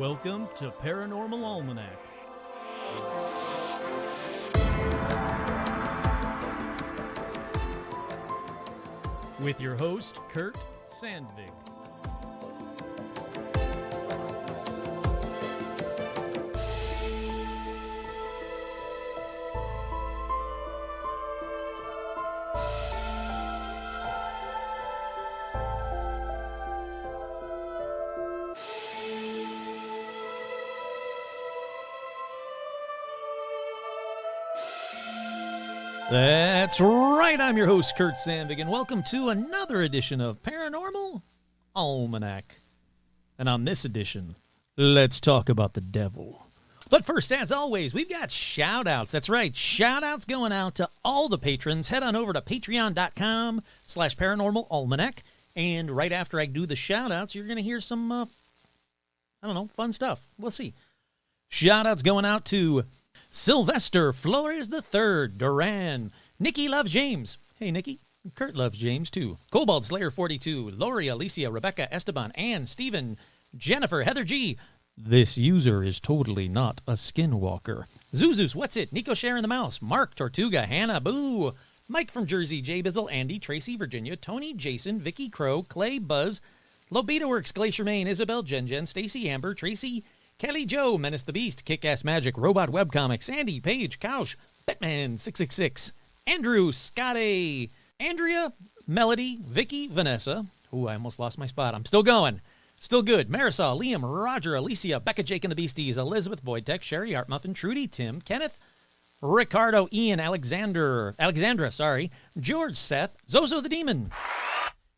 Welcome to Paranormal Almanac. With your host, Kurt Sandvig. That's right, I'm your host, Kurt Sandvig, and welcome to another edition of Paranormal Almanac. And on this edition, let's talk about the devil. But first, as always, we've got shout-outs. That's right, shout-outs going out to all the patrons. Head on over to patreon.com/paranormalalmanac, and right after I do the shout-outs, you're going to hear some, fun stuff. We'll see. Shout-outs going out to Sylvester Flores III, Duran, Nikki loves James. Hey, Nikki. Kurt loves James, too. Cobalt Slayer 42, Lori, Alicia, Rebecca, Esteban, Ann, Stephen, Jennifer, Heather G. This user is totally not a skinwalker. Zuzus, what's it? Nico Sharon the Mouse, Mark, Tortuga, Hannah, Boo, Mike from Jersey, Jay Bizzle, Andy, Tracy, Virginia, Tony, Jason, Vicky Crow, Clay, Buzz, Lobita Works, Glacier Maine, Isabel, Jen, Stacy, Amber, Tracy, Kelly Joe, Menace the Beast, Kick-Ass Magic, Robot Webcomics, Andy, Paige, Couch, Batman666, Andrew, Scotty, Andrea, Melody, Vicky, Vanessa. Ooh, I almost lost my spot. I'm still going. Still good. Marisol, Liam, Roger, Alicia, Becca, Jake and the Beasties, Elizabeth, Voidtech, Sherry, Art Muffin, Trudy, Tim, Kenneth, Ricardo, Ian, Alexandra, George, Seth, Zozo the Demon,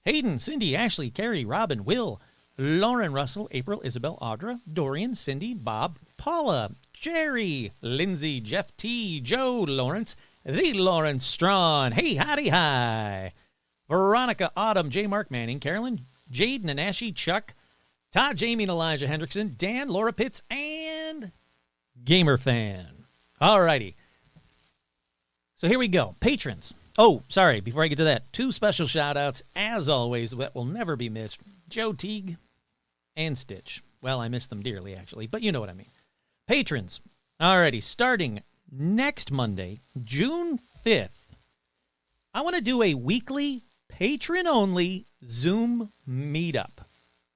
Hayden, Cindy, Ashley, Carrie, Robin, Will, Lauren, Russell, April, Isabel, Audra, Dorian, Cindy, Bob, Paula, Jerry, Lindsay, Jeff T, Joe, Lawrence, the Lawrence Strawn, hey, howdy, hi, Veronica, Autumn, J. Mark Manning, Carolyn, Jade, Nanashi, Chuck, Todd, Jamie, and Elijah Hendrickson, Dan, Laura Pitts, and Gamer Fan. Alrighty. So here we go. Patrons. Oh, sorry, before I get to that, two special shout-outs, as always, that will never be missed. Joe Teague and Stitch. Well, I miss them dearly, actually, but you know what I mean. Patrons. Alrighty, starting next Monday, June 5th, I want to do a weekly, patron-only Zoom meetup.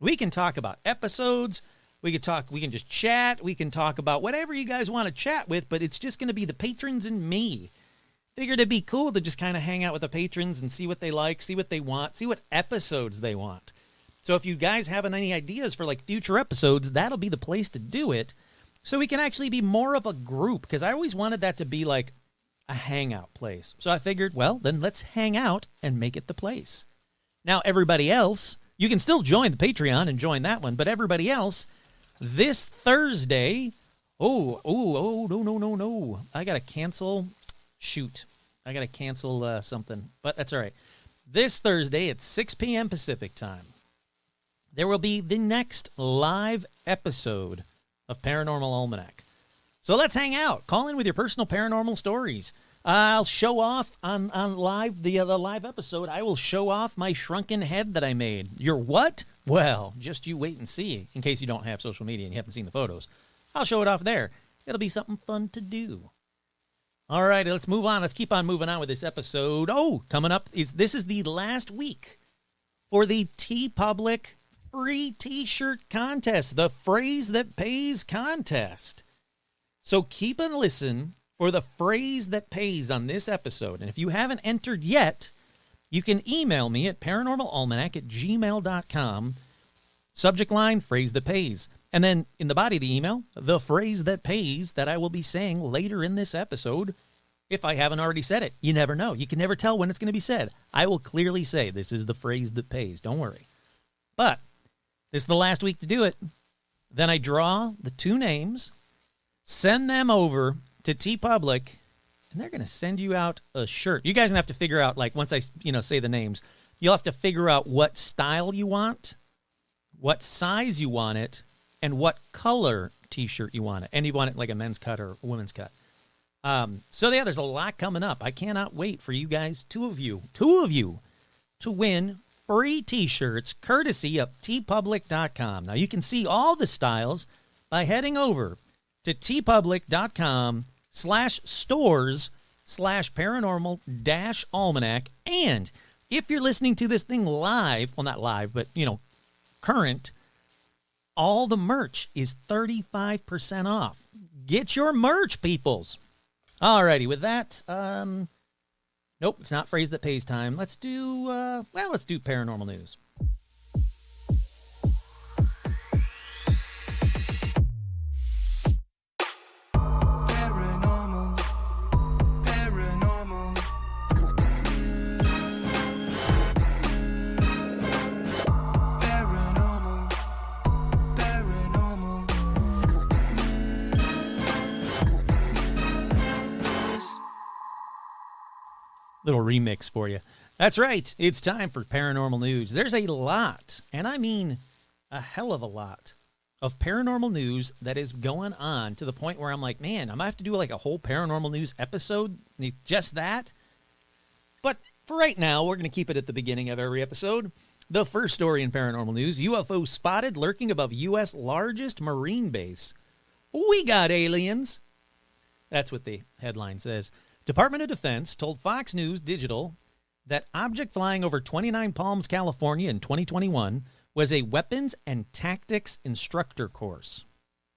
We can talk about episodes, we can just chat, we can talk about whatever you guys want to chat with, but it's just going to be the patrons and me. Figured it'd be cool to just kind of hang out with the patrons and see what they like, see what they want, see what episodes they want. So if you guys have any ideas for like future episodes, that'll be the place to do it. So we can actually be more of a group, because I always wanted that to be like a hangout place. So I figured, well, then let's hang out and make it the place. Now, everybody else, you can still join the Patreon and join that one, but everybody else, this Thursday, no. I got to cancel. Shoot. I got to cancel something, but that's all right. This Thursday at 6 p.m. Pacific time, there will be the next live episode of Paranormal Almanac. So let's hang out. Call in with your personal paranormal stories. I'll show off on live the live episode. I will show off my shrunken head that I made. Your what? Well, just you wait and see. In case you don't have social media and you haven't seen the photos, I'll show it off there. It'll be something fun to do. All right, let's move on. Let's keep on moving on with this episode. Oh, coming up this is the last week for the TeePublic free T-shirt contest, the Phrase That Pays contest. So keep and listen for the phrase that pays on this episode. And if you haven't entered yet, you can email me at paranormalalmanac@gmail.com. Subject line, phrase that pays. And then in the body of the email, the phrase that pays that I will be saying later in this episode, if I haven't already said it. You never know. You can never tell when it's going to be said. I will clearly say this is the phrase that pays. Don't worry. But this is the last week to do it. Then I draw the two names, send them over to TeePublic, and they're going to send you out a shirt. You guys have to figure out, like, once I say the names, you'll have to figure out what style you want, what size you want it, and what color T-shirt you want it. And you want it like a men's cut or a women's cut. So yeah, there's a lot coming up. I cannot wait for you guys, two of you, to win free T-shirts courtesy of teepublic.com. Now, you can see all the styles by heading over to tpublic.com/stores/paranormal-almanac. And if you're listening to this thing live, well, not live, but, current, all the merch is 35% off. Get your merch, peoples. Alrighty, with that, nope, it's not Phrase That Pays time. Let's do paranormal news. Little remix for you. That's right. It's time for paranormal news. There's a lot, and I mean a hell of a lot, of paranormal news that is going on to the point where I'm like, man, I might have to do like a whole paranormal news episode, just that. But for right now, we're going to keep it at the beginning of every episode. The first story in paranormal news: UFO spotted lurking above U.S. largest marine base. We got aliens. That's what the headline says. Department of Defense told Fox News Digital that object flying over 29 Palms, California in 2021 was a weapons and tactics instructor course.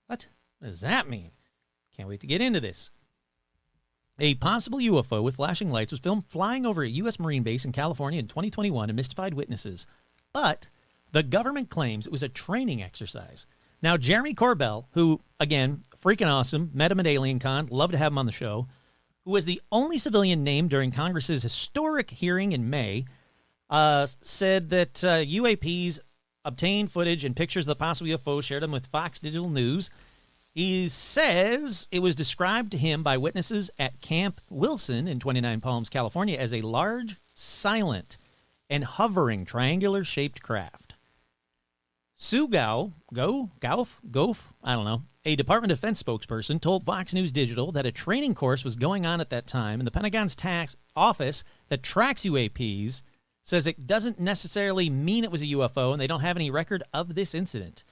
What does that mean? Can't wait to get into this. A possible UFO with flashing lights was filmed flying over a U.S. Marine base in California in 2021 and mystified witnesses. But the government claims it was a training exercise. Now, Jeremy Corbell, who, again, freaking awesome, met him at AlienCon, love to have him on the show, who was the only civilian named during Congress's historic hearing in May, said that UAPs obtained footage and pictures of the possible UFO, shared them with Fox Digital News. He says it was described to him by witnesses at Camp Wilson in 29 Palms, California, as a large, silent, and hovering triangular-shaped craft. Sue Goff, I don't know, a Department of Defense spokesperson, told Fox News Digital that a training course was going on at that time, and the Pentagon's tax office that tracks UAPs says it doesn't necessarily mean it was a UFO, and they don't have any record of this incident.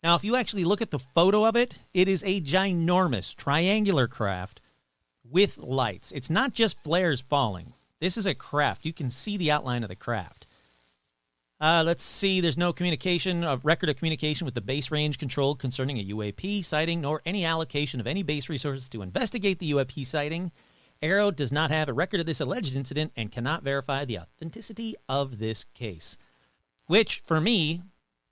Now, if you actually look at the photo of it, it is a ginormous triangular craft with lights. It's not just flares falling. This is a craft. You can see the outline of the craft. Let's see. There's no record of communication with the base range control concerning a UAP sighting, nor any allocation of any base resources to investigate the UAP sighting. Arrow does not have a record of this alleged incident and cannot verify the authenticity of this case. Which, for me,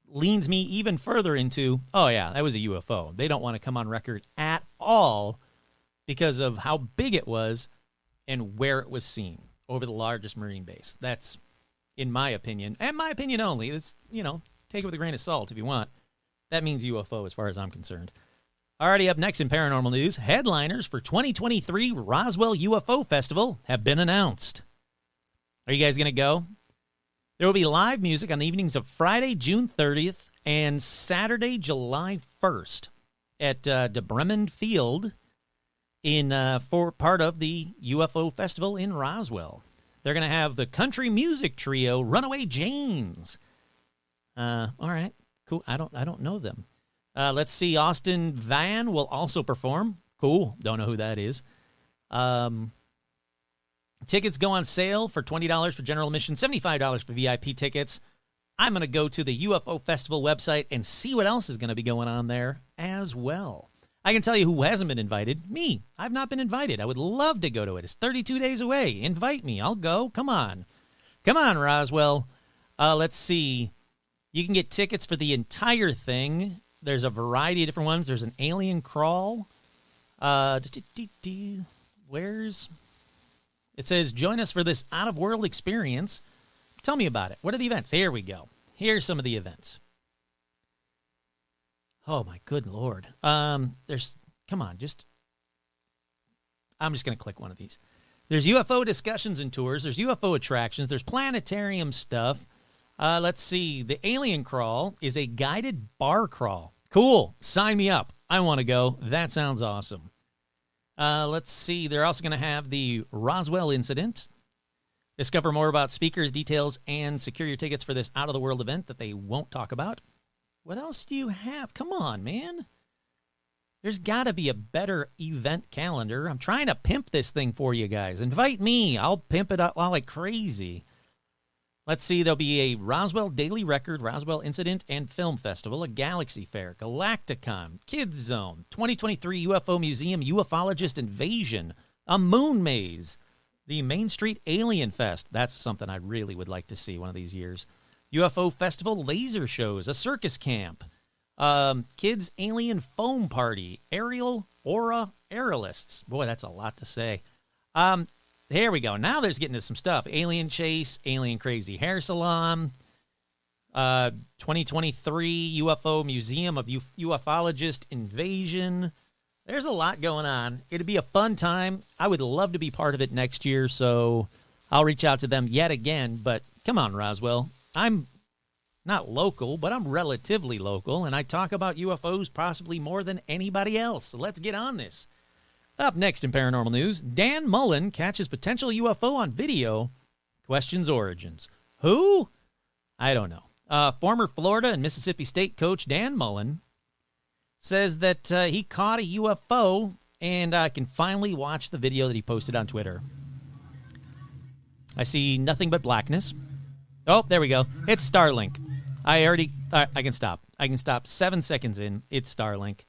leans me even further into, oh yeah, that was a UFO. They don't want to come on record at all because of how big it was and where it was seen over the largest marine base. That's, in my opinion, and my opinion only, it's, take it with a grain of salt if you want. That means UFO as far as I'm concerned. Already up next in paranormal news, headliners for 2023 Roswell UFO Festival have been announced. Are you guys going to go? There will be live music on the evenings of Friday, June 30th and Saturday, July 1st at De Bremen Field for part of the UFO Festival in Roswell. They're going to have the country music trio Runaway Janes. All right, cool. I don't know them. Let's see. Austin Van will also perform. Cool. Don't know who that is. Tickets go on sale for $20 for general admission, $75 for VIP tickets. I'm going to go to the UFO Festival website and see what else is going to be going on there as well. I can tell you who hasn't been invited. Me. I've not been invited. I would love to go to it. It's 32 days away. Invite me. I'll go. Come on. Come on, Roswell. Let's see. You can get tickets for the entire thing. There's a variety of different ones. There's an alien crawl. Where's... It says, join us for this out-of-world experience. Tell me about it. What are the events? Here we go. Here's some of the events. Oh, my good Lord. I'm just going to click one of these. There's UFO discussions and tours. There's UFO attractions. There's planetarium stuff. Let's see. The Alien Crawl is a guided bar crawl. Cool. Sign me up. I want to go. That sounds awesome. Let's see. They're also going to have the Roswell incident. Discover more about speakers, details, and secure your tickets for this out-of-the-world event that they won't talk about. What else do you have? Come on, man. There's got to be a better event calendar. I'm trying to pimp this thing for you guys. Invite me. I'll pimp it out like crazy. Let's see. There'll be a Roswell Daily Record, Roswell Incident and Film Festival, a Galaxy Fair, Galacticon, Kids Zone, 2023 UFO Museum, UFOlogist Invasion, a Moon Maze, the Main Street Alien Fest. That's something I really would like to see one of these years. UFO Festival, laser shows, a circus camp, Kids Alien Foam Party, Aerial Aura Aerialists. Boy, that's a lot to say. Here we go. Now there's getting to some stuff. Alien Chase, Alien Crazy Hair Salon, 2023 UFO Museum of UFOlogist Invasion. There's a lot going on. It'd be a fun time. I would love to be part of it next year, so I'll reach out to them yet again. But come on, Roswell. I'm not local, but I'm relatively local, and I talk about UFOs possibly more than anybody else. So let's get on this. Up next in paranormal news, Dan Mullen catches potential UFO on video, questions origins. Who? I don't know. Former Florida and Mississippi State coach Dan Mullen says that he caught a UFO and can finally watch the video that he posted on Twitter. I see nothing but blackness. Oh, there we go. It's Starlink. I can stop. I can stop 7 seconds in. It's Starlink.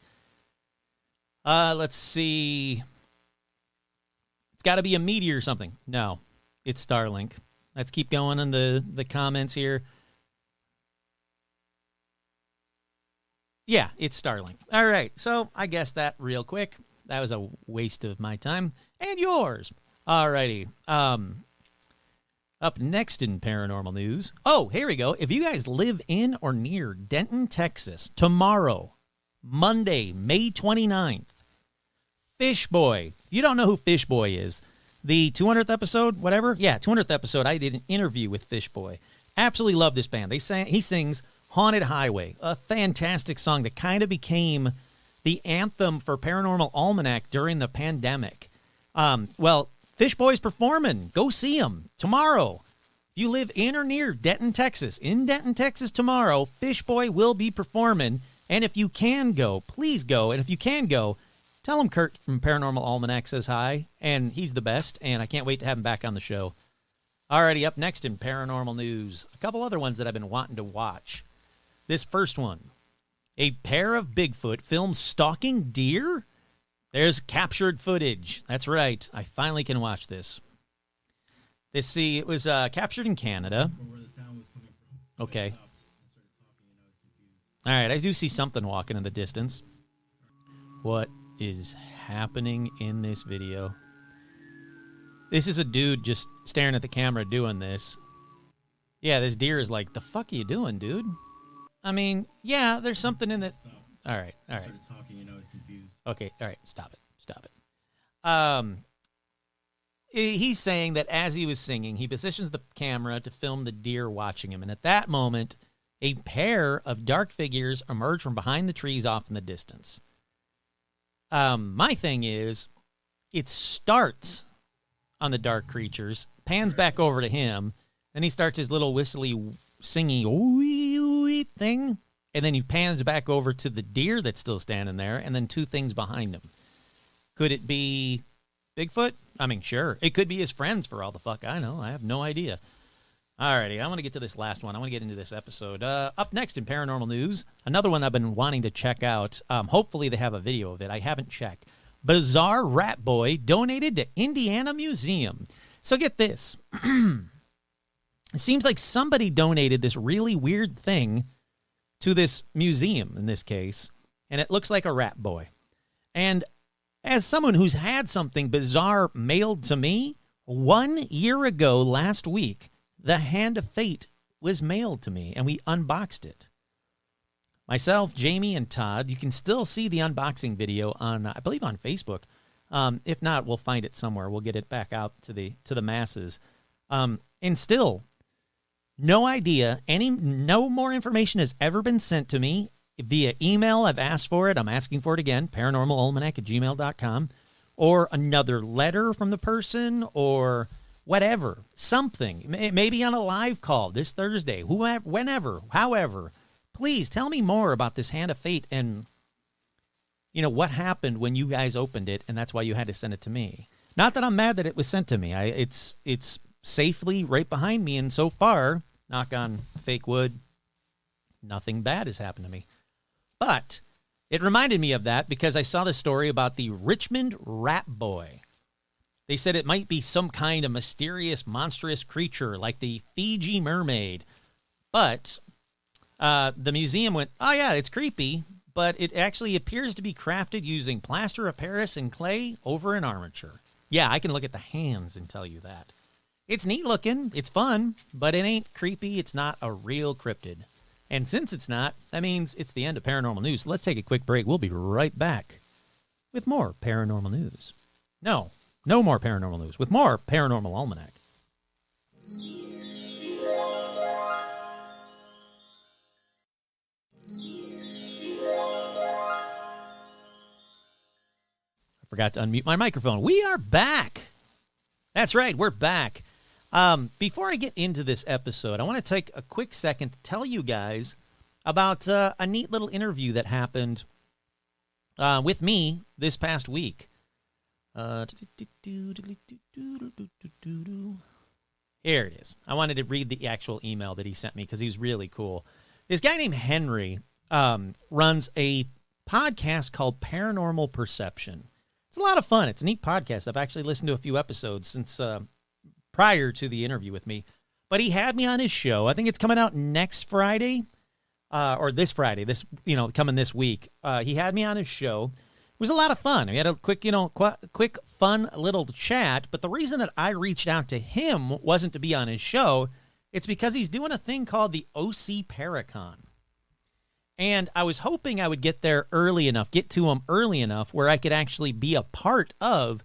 Let's see. It's got to be a meteor or something. No, it's Starlink. Let's keep going in the comments here. Yeah, it's Starlink. All right, so I guessed that real quick. That was a waste of my time and yours. All righty. Up next in paranormal news. Oh, here we go. If you guys live in or near Denton, Texas, tomorrow, Monday, May 29th, Fish Boy. You don't know who Fish Boy is. The 200th episode, whatever? Yeah, 200th episode, I did an interview with Fish Boy. Absolutely love this band. He sings Haunted Highway, a fantastic song that kind of became the anthem for Paranormal Almanac during the pandemic. Well, Fish Boy's performing. Go see him tomorrow. If you live in or near Denton, Texas, in Denton, Texas tomorrow, Fish Boy will be performing. And if you can go, please go. And if you can go, tell him Kurt from Paranormal Almanac says hi, and he's the best, and I can't wait to have him back on the show. Alrighty, up next in paranormal news, a couple other ones that I've been wanting to watch. This first one, a pair of Bigfoot films stalking deer? There's captured footage. That's right. I finally can watch this. It was captured in Canada. Where the sound was coming from. Okay. I started talking and I was confused. All right, I do see something walking in the distance. What is happening in this video? This is a dude just staring at the camera doing this. Yeah, this deer is like, the fuck are you doing, dude? I mean, yeah, there's something in it. Stop. All right. I started talking and I was confused. Okay, all right, stop it. He's saying that as he was singing, he positions the camera to film the deer watching him, and at that moment, a pair of dark figures emerge from behind the trees off in the distance. My thing is, it starts on the dark creatures, pans back over to him, then he starts his little whistly, singy, ooey thing, and then he pans back over to the deer that's still standing there, and then two things behind him. Could it be Bigfoot? I mean, sure. It could be his friends for all the fuck I know. I have no idea. Alrighty, I want to get to this last one. I want to get into this episode. Up next in paranormal news, another one I've been wanting to check out. Hopefully they have a video of it. I haven't checked. Bizarre Rat Boy donated to Indiana Museum. So get this. It seems like somebody donated this really weird thing to this museum in this case, and it looks like a rat boy. And as someone who's had something bizarre mailed to me, 1 year ago last week, the Hand of Fate was mailed to me, and we unboxed it. Myself, Jamie, and Todd, you can still see the unboxing video on, I believe, on Facebook. If not, we'll find it somewhere. We'll get it back out to the masses. And still, no idea. No more information has ever been sent to me via email. I've asked for it. I'm asking for it again. paranormalalmanac@gmail.com, or another letter from the person, or whatever, something. Maybe on a live call this Thursday. Whenever, however. Please tell me more about this Hand of Fate and what happened when you guys opened it, and that's why you had to send it to me. Not that I'm mad that it was sent to me. It's safely right behind me, and so far, knock on fake wood, nothing bad has happened to me. But it reminded me of that because I saw the story about the Richmond Rat Boy. They said it might be some kind of mysterious, monstrous creature like the Fiji mermaid. But the museum went, oh, yeah, it's creepy, but it actually appears to be crafted using plaster of Paris and clay over an armature. Yeah, I can look at the hands and tell you that. It's neat looking, it's fun, but it ain't creepy. It's not a real cryptid. And since it's not, that means it's the end of Paranormal News. So let's take a quick break. We'll be right back with more Paranormal News. No more Paranormal News. With more Paranormal Almanac. I forgot to unmute my microphone. We are back. That's right, we're back. Before I get into this episode, I want to take a quick second to tell you guys about a neat little interview that happened with me this past week. Here it is. I wanted to read the actual email that he sent me because he was really cool. This guy named Henry runs a podcast called Paranormal Perception. It's a lot of fun. It's a neat podcast. I've actually listened to a few episodes since prior to the interview with me. But he had me on his show. I think it's coming out next Friday, or this Friday, coming this week. He had me on his show. It was a lot of fun. We had a quick, quick, fun little chat. But the reason that I reached out to him wasn't to be on his show. It's because he's doing a thing called the OC Paracon. And I was hoping I would get to him early enough where I could actually be a part of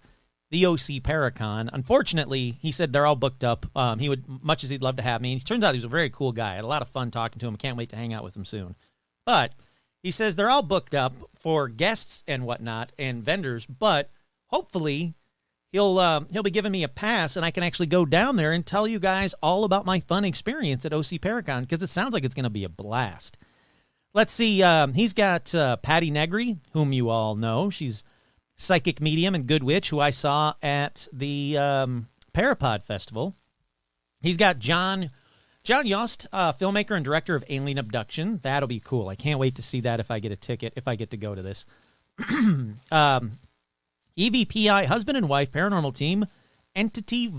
the OC Paracon. Unfortunately, he said they're all booked up. He would, much as he'd love to have me. And it turns out he was a very cool guy. I had a lot of fun talking to him. I can't wait to hang out with him soon. But he says they're all booked up for guests and whatnot and vendors. But hopefully he'll be giving me a pass and I can actually go down there and tell you guys all about my fun experience at OC Paracon because it sounds like it's going to be a blast. Let's see. He's got Patty Negri, whom you all know. She's psychic medium and good witch, who I saw at the Parapod Festival. He's got John Yost, filmmaker and director of Alien Abduction. That'll be cool. I can't wait to see that if I get a ticket, if I get to go to this. EVPI, husband and wife, paranormal team, entity.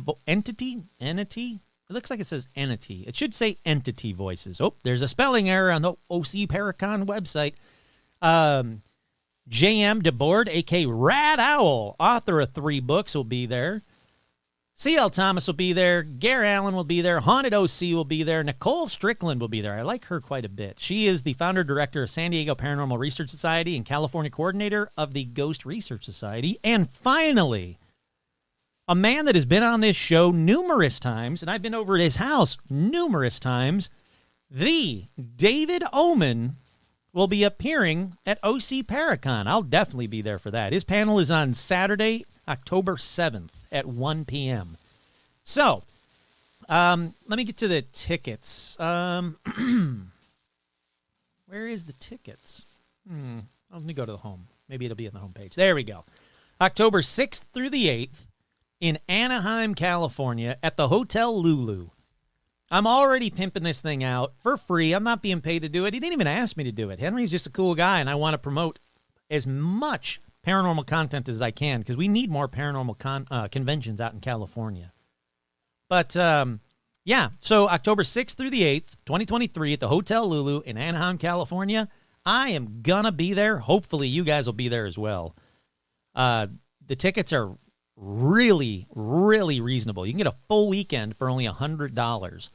It looks like it says entity. It should say entity voices. Oh, there's a spelling error on the OC Paracon website. J.M. DeBoard, a.k.a. Rad Owl, author of 3 books, will be there. C.L. Thomas will be there. Gary Allen will be there. Haunted OC will be there. Nicole Strickland will be there. I like her quite a bit. She is the founder-director of San Diego Paranormal Research Society and California coordinator of the Ghost Research Society. And finally, a man that has been on this show numerous times, and I've been over at his house numerous times, the David Oman will be appearing at OC Paracon. I'll definitely be there for that. His panel is on Saturday, October 7th at 1 p.m. So, let me get to the tickets. Where is the tickets? Let me go to the home. Maybe it'll be on the homepage. There we go. October 6th through the 8th in Anaheim, California at the Hotel Lulu. I'm already pimping this thing out for free. I'm not being paid to do it. He didn't even ask me to do it. Henry's just a cool guy, and I want to promote as much paranormal content as I can because we need more paranormal conventions out in California. But, yeah, so October 6th through the 8th, 2023 at the Hotel Lulu in Anaheim, California. I am going to be there. Hopefully you guys will be there as well. The tickets are really, really reasonable. You can get a full weekend for only $100.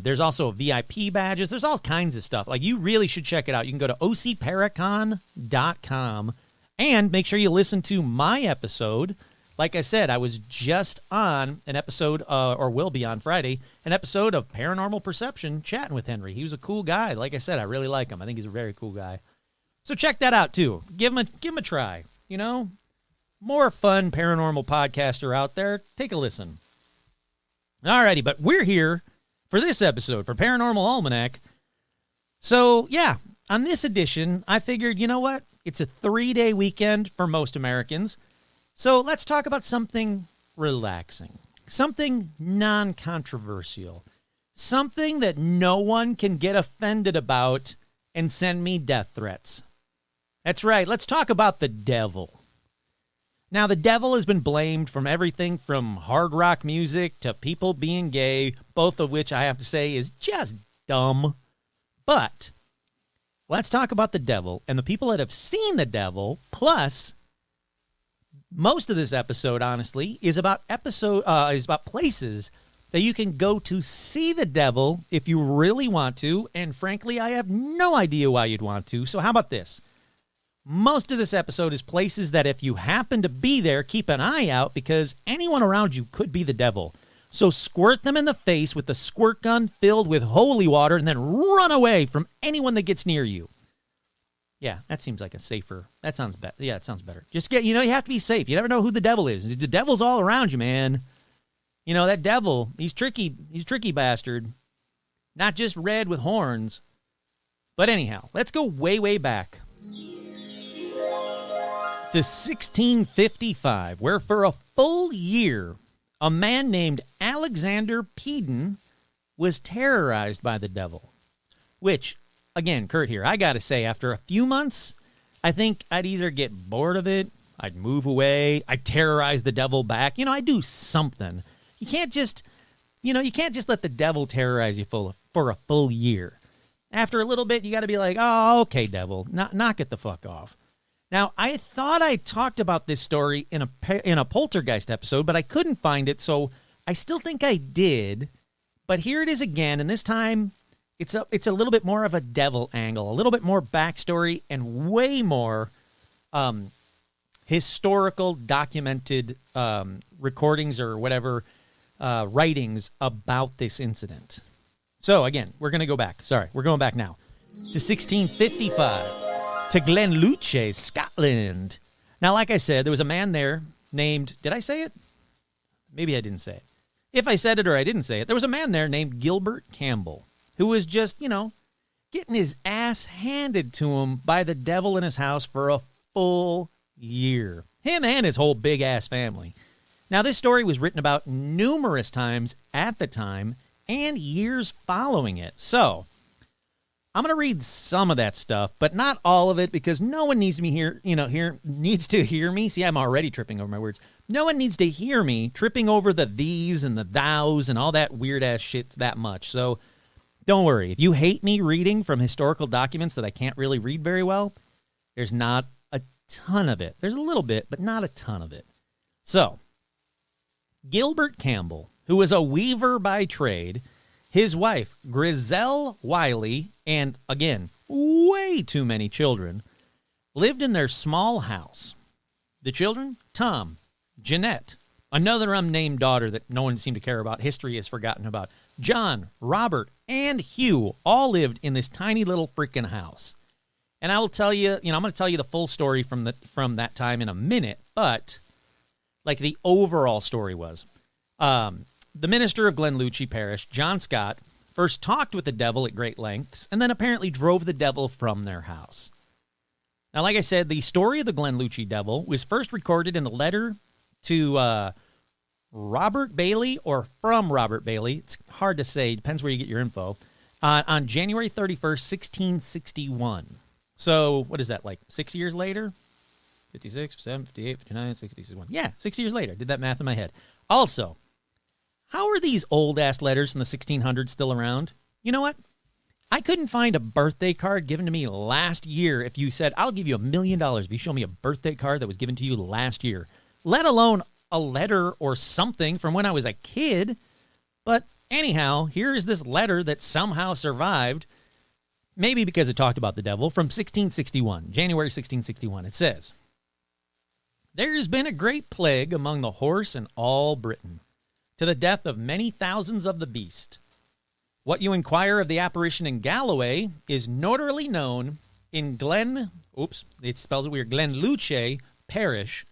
There's also VIP badges. There's all kinds of stuff. Like, you really should check it out. You can go to ocparacon.com and make sure you listen to my episode. Like I said, I was just on an episode, or will be on Friday, an episode of Paranormal Perception chatting with Henry. He was a cool guy. Like I said, I really like him. I think he's a very cool guy. So check that out, too. Give him a try. You know, more fun paranormal podcaster out there. Take a listen. Alrighty, but we're here for this episode, for Paranormal Almanac. So, yeah, on this edition, I figured, you know what? It's a 3-day weekend for most Americans. So let's talk about something relaxing, something non-controversial, something that no one can get offended about and send me death threats. That's right. Let's talk about the devil. Now, the devil has been blamed from everything from hard rock music to people being gay, both of which I have to say is just dumb. But let's talk about the devil and the people that have seen the devil. Plus, most of this episode, honestly, is about places that you can go to see the devil if you really want to. And frankly, I have no idea why you'd want to. So how about this? Most of this episode is places that if you happen to be there, keep an eye out because anyone around you could be the devil. So squirt them in the face with the squirt gun filled with holy water and then run away from anyone that gets near you. Yeah, that seems like a safer. That sounds better. Yeah, it sounds better. Just you have to be safe. You never know who the devil is. The devil's all around you, man. You know, that devil, he's tricky. He's a tricky bastard. Not just red with horns. But anyhow, let's go way, way back to 1655, where for a full year, a man named Alexander Peden was terrorized by the devil. Which, again, Kurt here, I gotta say, after a few months, I think I'd either get bored of it, I'd move away, I'd terrorize the devil back. You know, I'd do something. You can't just let the devil terrorize you for a full year. After a little bit, you gotta be like, oh, okay, devil, knock it the fuck off. Now, I thought I talked about this story in a Poltergeist episode, but I couldn't find it, so I still think I did. But here it is again, and this time it's a little bit more of a devil angle, a little bit more backstory, and way more historical documented recordings or whatever writings about this incident. So again, we're going to go back. Sorry, we're going back now to 1655. To Glenluce, Scotland. Now, like I said, there was a man there named, did I say it? Maybe I didn't say it. If I said it or I didn't say it, there was a man there named Gilbert Campbell who was just, getting his ass handed to him by the devil in his house for a full year. Him and his whole big-ass family. Now, this story was written about numerous times at the time and years following it. So I'm going to read some of that stuff, but not all of it because no one needs me needs to hear me. See, I'm already tripping over my words. No one needs to hear me tripping over the these and the thous and all that weird ass shit that much. So don't worry. If you hate me reading from historical documents that I can't really read very well, there's not a ton of it. There's a little bit, but not a ton of it. So Gilbert Campbell, who was a weaver by trade, his wife, Griselle Wiley, and, again, way too many children, lived in their small house. The children, Tom, Jeanette, another unnamed daughter that no one seemed to care about, history has forgotten about, John, Robert, and Hugh all lived in this tiny little freaking house. And I will tell you, I'm going to tell you the full story from that time in a minute, but like the overall story was, the minister of Glenluce Parish, John Scott, first talked with the devil at great lengths and then apparently drove the devil from their house. Now, like I said, the story of the Glenluce devil was first recorded in a letter to Robert Bailey or from Robert Bailey. It's hard to say. Depends where you get your info. On January 31st, 1661. So what is that, like 6 years later? 56, 57, 58, 59, 60, 61. Yeah, 6 years later. Did that math in my head. Also, how are these old-ass letters from the 1600s still around? You know what? I couldn't find a birthday card given to me last year if you said, I'll give you $1 million if you show me a birthday card that was given to you last year, let alone a letter or something from when I was a kid. But anyhow, here is this letter that somehow survived, maybe because it talked about the devil, from 1661, January 1661. It says, "There has been a great plague among the horse in all Britain, to the death of many thousands of the beast. What you inquire of the apparition in Galloway is notorily known in Glenluce Parish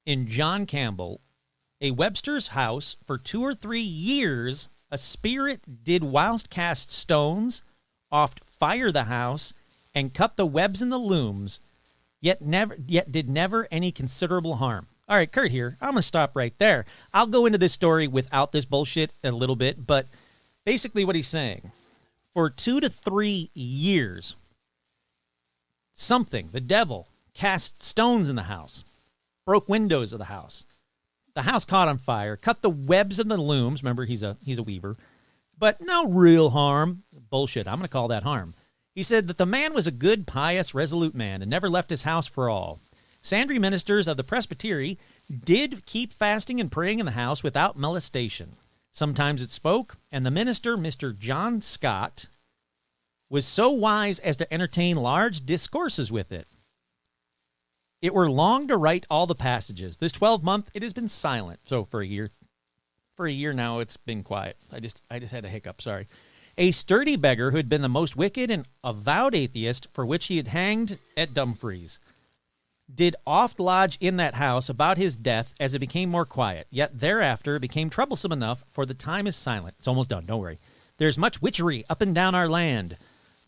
in John Campbell, a Webster's house for 2 or 3 years. A spirit did whilst cast stones, oft fire the house, and cut the webs and the looms, yet did never any considerable harm. All right, Kurt here. I'm going to stop right there. I'll go into this story without this bullshit a little bit, but basically what he's saying, for 2 to 3 years, the devil, cast stones in the house, broke windows of the house. The house caught on fire, cut the webs of the looms. Remember, he's a weaver. But no real harm. Bullshit. I'm going to call that harm. He said that the man was a good, pious, resolute man and never left his house for all. Sundry ministers of the presbytery did keep fasting and praying in the house without molestation. Sometimes it spoke, and the minister, Mr. John Scott, was so wise as to entertain large discourses with it. It were long to write all the passages. This 12-month it has been silent. So for a year now it's been quiet. I just had a hiccup, sorry. A sturdy beggar who had been the most wicked and avowed atheist, for which he had hanged at Dumfries, did oft lodge in that house about his death as it became more quiet. Yet thereafter it became troublesome enough, for the time is silent. It's almost done, don't worry. There's much witchery up and down our land,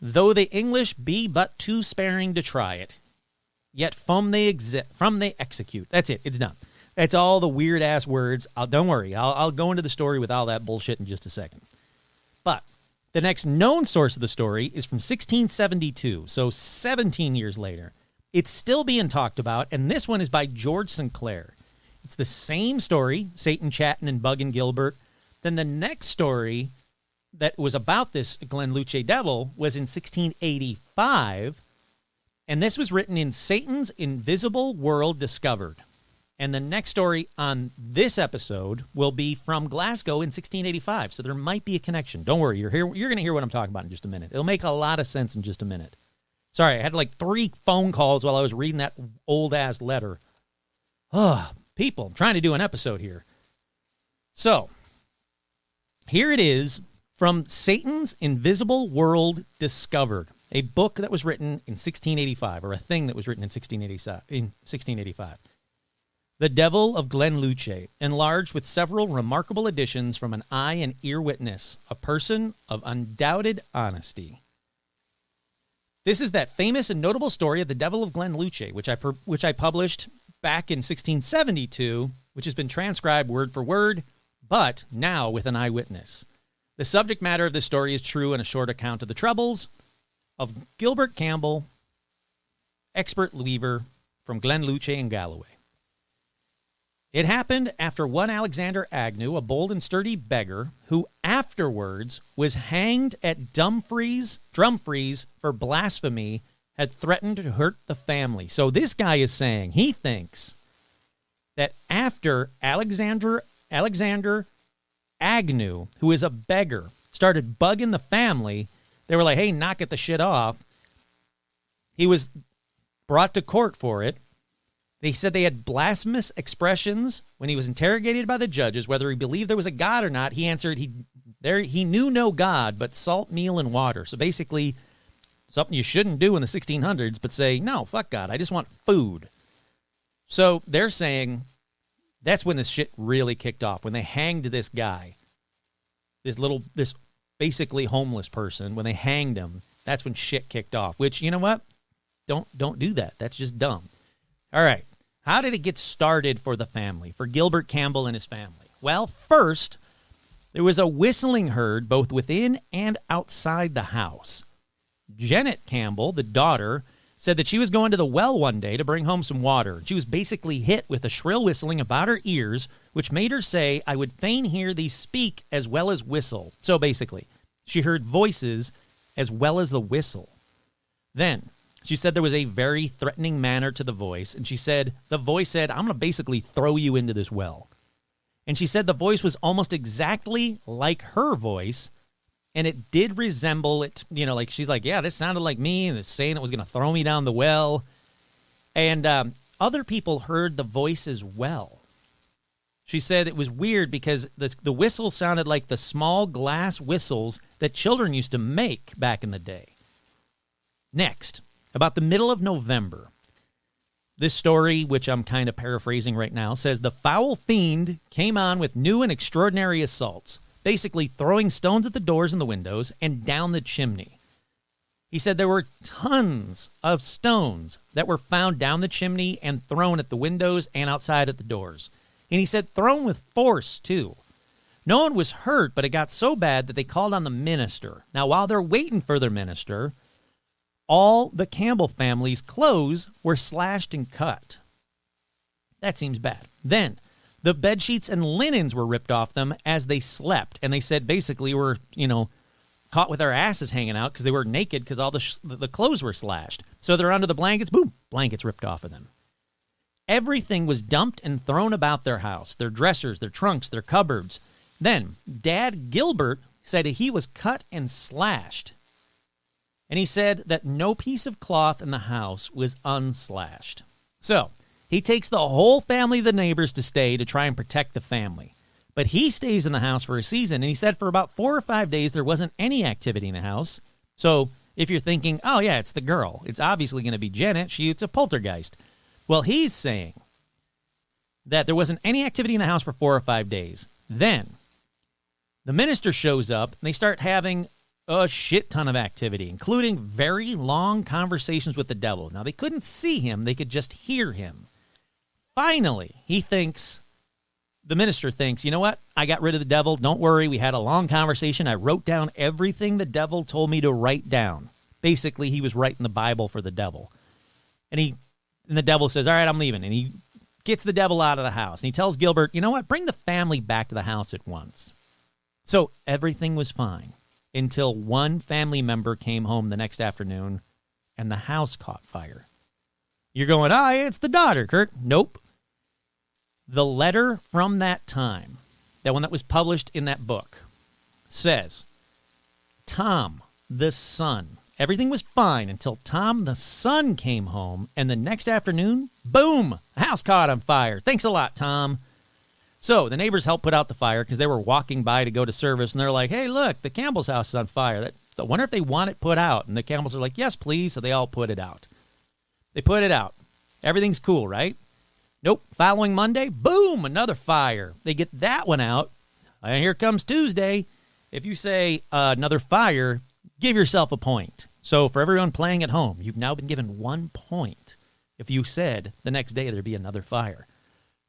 though the English be but too sparing to try it. Yet from they execute. That's it. It's done. That's all the weird-ass words. Don't worry. I'll go into the story with all that bullshit in just a second. But the next known source of the story is from 1672, so 17 years later. It's still being talked about, and this one is by George Sinclair. It's the same story, Satan chatting and bugging Gilbert. Then the next story that was about this Glenluce devil was in 1685, and this was written in Satan's Invisible World Discovered. And the next story on this episode will be from Glasgow in 1685, so there might be a connection. Don't worry, you're going to hear what I'm talking about in just a minute. It'll make a lot of sense in just a minute. Sorry, I had like 3 phone calls while I was reading that old-ass letter. People, I'm trying to do an episode here. So, here it is from Satan's Invisible World Discovered, a book that was written in 1685, or a thing that was written in 1685. The Devil of Glenluce, enlarged with several remarkable additions from an eye and ear witness, a person of undoubted honesty. This is that famous and notable story of the Devil of Glenluce, which I published back in 1672, which has been transcribed word for word, but now with an eyewitness. The subject matter of this story is true and a short account of the troubles of Gilbert Campbell, expert weaver from Glenluce and Galloway. It happened after one Alexander Agnew, a bold and sturdy beggar, who afterwards was hanged at Dumfries for blasphemy, had threatened to hurt the family. So this guy is saying he thinks that after Alexander Agnew, who is a beggar, started bugging the family, they were like, hey, knock it the shit off. He was brought to court for it. They said they had blasphemous expressions when he was interrogated by the judges, whether he believed there was a God or not. He answered he knew no God but salt, meal, and water. So basically, something you shouldn't do in the 1600s, but say, no, fuck God, I just want food. So they're saying that's when this shit really kicked off, when they hanged this guy, this basically homeless person. When they hanged him, that's when shit kicked off, which, you know what? Don't do that. That's just dumb. All right. How did it get started for the family, for Gilbert Campbell and his family? Well, first, there was a whistling heard both within and outside the house. Janet Campbell, the daughter, said that she was going to the well one day to bring home some water. She was basically hit with a shrill whistling about her ears, which made her say, I would fain hear thee speak as well as whistle. So basically, she heard voices as well as the whistle. Then she said there was a very threatening manner to the voice, and she said, the voice said, I'm going to basically throw you into this well. And she said the voice was almost exactly like her voice, and it did resemble it, like she's like, yeah, this sounded like me, and it's saying it was going to throw me down the well. And other people heard the voice as well. She said it was weird because the whistle sounded like the small glass whistles that children used to make back in the day. Next, about the middle of November, this story, which I'm kind of paraphrasing right now, says the foul fiend came on with new and extraordinary assaults, basically throwing stones at the doors and the windows and down the chimney. He said there were tons of stones that were found down the chimney and thrown at the windows and outside at the doors. And he said thrown with force, too. No one was hurt, but it got so bad that they called on the minister. Now, while they're waiting for their minister, all the Campbell family's clothes were slashed and cut. That seems bad. Then, the bedsheets and linens were ripped off them as they slept. And they said basically we're, caught with our asses hanging out because they were naked because all the clothes were slashed. So they're under the blankets, boom, blankets ripped off of them. Everything was dumped and thrown about their house, their dressers, their trunks, their cupboards. Then, Dad Gilbert said he was cut and slashed. And he said that no piece of cloth in the house was unslashed. So, he takes the whole family of the neighbors to stay to try and protect the family. But he stays in the house for a season, and he said for about 4 or 5 days there wasn't any activity in the house. So, if you're thinking, oh yeah, it's the girl, it's obviously going to be Janet, it's a poltergeist. Well, he's saying that there wasn't any activity in the house for 4 or 5 days. Then, the minister shows up, and they start having a shit ton of activity, including very long conversations with the devil. Now, they couldn't see him. They could just hear him. Finally, the minister thinks, you know what? I got rid of the devil. Don't worry. We had a long conversation. I wrote down everything the devil told me to write down. Basically, he was writing the Bible for the devil. And the devil says, all right, I'm leaving. And he gets the devil out of the house. And he tells Gilbert, you know what? Bring the family back to the house at once. So everything was fine until one family member came home the next afternoon and the house caught fire. You're going, it's the daughter, Kurt. Nope. The letter from that time, that one that was published in that book, says, Tom, the son. Everything was fine until Tom, the son, came home, and the next afternoon, boom, the house caught on fire. Thanks a lot, Tom. So the neighbors helped put out the fire because they were walking by to go to service, and they're like, hey, look, the Campbell's house is on fire. I wonder if they want it put out. And the Campbells are like, yes, please. So they all put it out. They put it out. Everything's cool, right? Nope. Following Monday, boom, another fire. They get that one out. And here comes Tuesday. If you say another fire, give yourself a point. So for everyone playing at home, you've now been given 1 point. If you said the next day there'd be another fire.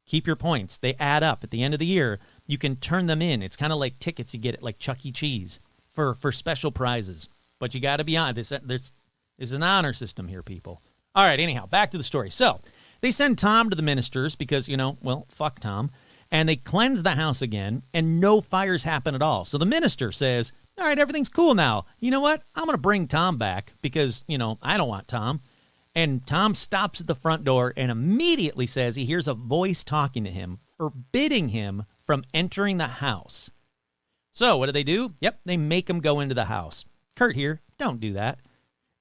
Keep your points. They add up. At the end of the year, you can turn them in. It's kind of like tickets you get at like Chuck E. Cheese for special prizes. But you got to be honest. There's an honor system here, people. All right, anyhow, back to the story. So they send Tom to the ministers because, fuck Tom. And they cleanse the house again, and no fires happen at all. So the minister says, all right, everything's cool now. You know what? I'm going to bring Tom back because, I don't want Tom. And Tom stops at the front door and immediately says he hears a voice talking to him, forbidding him from entering the house. So what do? Yep, they make him go into the house. Kurt here, don't do that.